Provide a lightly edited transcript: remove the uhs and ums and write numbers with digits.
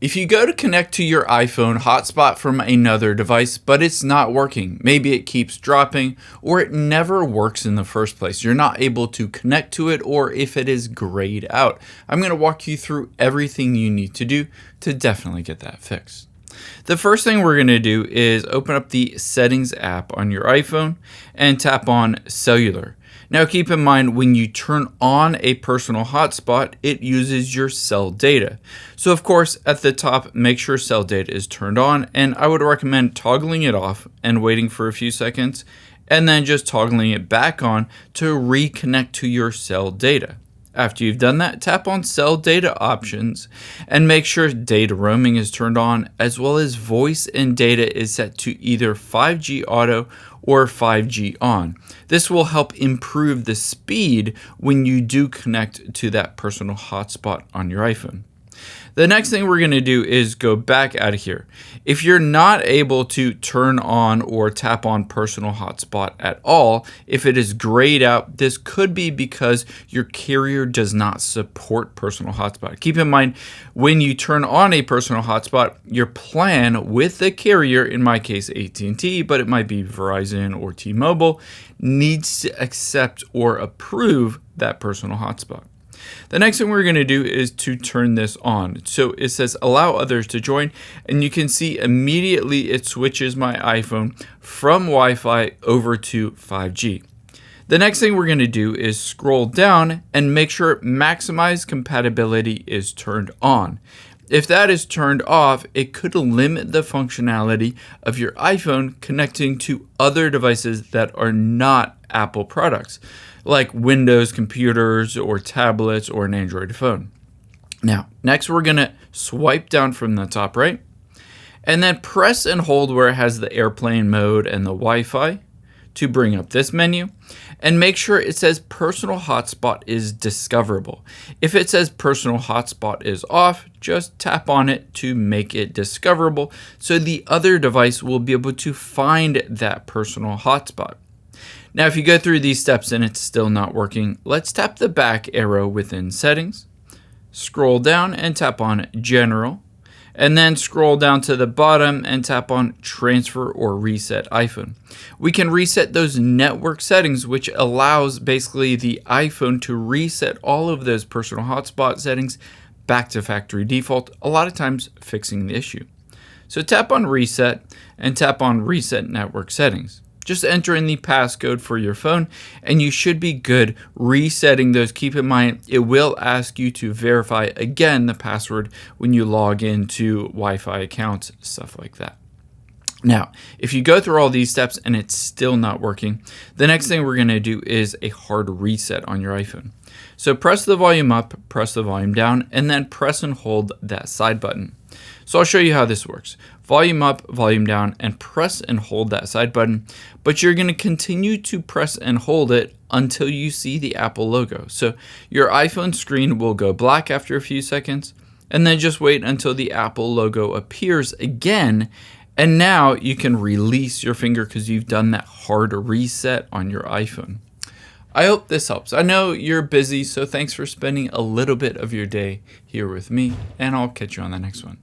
If you go to connect to your iPhone hotspot from another device, but it's not working, maybe it keeps dropping, or it never works in the first place, you're not able to connect to it, or if it is grayed out, I'm going to walk you through everything you need to do to definitely get that fixed. The first thing we're going to do is open up the Settings app on your iPhone and tap on Cellular. Now keep in mind, when you turn on a personal hotspot, it uses your cell data. So of course, at the top, make sure cell data is turned on, and I would recommend toggling it off and waiting for a few seconds, and then just toggling it back on to reconnect to your cell data. After you've done that, tap on Cell Data Options and make sure data roaming is turned on, as well as voice and data is set to either 5G auto or 5G on. This will help improve the speed when you do connect to that personal hotspot on your iPhone. The next thing we're going to do is go back out of here. If you're not able to turn on or tap on personal hotspot at all, if it is grayed out, this could be because your carrier does not support personal hotspot. Keep in mind, when you turn on a personal hotspot, your plan with the carrier, in my case AT&T, but it might be Verizon or T-Mobile, needs to accept or approve that personal hotspot. The next thing we're going to do is to turn this on. So it says allow others to join, and you can see immediately it switches my iPhone from Wi-Fi over to 5G. The next thing we're going to do is scroll down and make sure maximize compatibility is turned on. If that is turned off, it could limit the functionality of your iPhone connecting to other devices that are not Apple products, like Windows computers or tablets or an Android phone. Now, next we're going to swipe down from the top right, and then press and hold where it has the airplane mode and the Wi-Fi to bring up this menu, and make sure it says personal hotspot is discoverable. If it says personal hotspot is off, just tap on it to make it discoverable so the other device will be able to find that personal hotspot. Now, if you go through these steps and it's still not working, let's tap the back arrow within Settings, scroll down and tap on General, and then scroll down to the bottom and tap on Transfer or Reset iPhone. We can reset those network settings, which allows basically the iPhone to reset all of those personal hotspot settings back to factory default, a lot of times fixing the issue. So tap on Reset and tap on Reset Network Settings. Just enter in the passcode for your phone and you should be good resetting those. Keep in mind, it will ask you to verify again the password when you log into Wi-Fi accounts, stuff like that. Now, if you go through all these steps and it's still not working, the next thing we're going to do is a hard reset on your iPhone. So press the volume up, press the volume down, and then press and hold that side button. So I'll show you how this works. Volume up, volume down, and press and hold that side button, but you're going to continue to press and hold it until you see the Apple logo. So your iPhone screen will go black after a few seconds, and then just wait until the Apple logo appears again, and now you can release your finger because you've done that hard reset on your iPhone. I hope this helps. I know you're busy, so thanks for spending a little bit of your day here with me, and I'll catch you on the next one.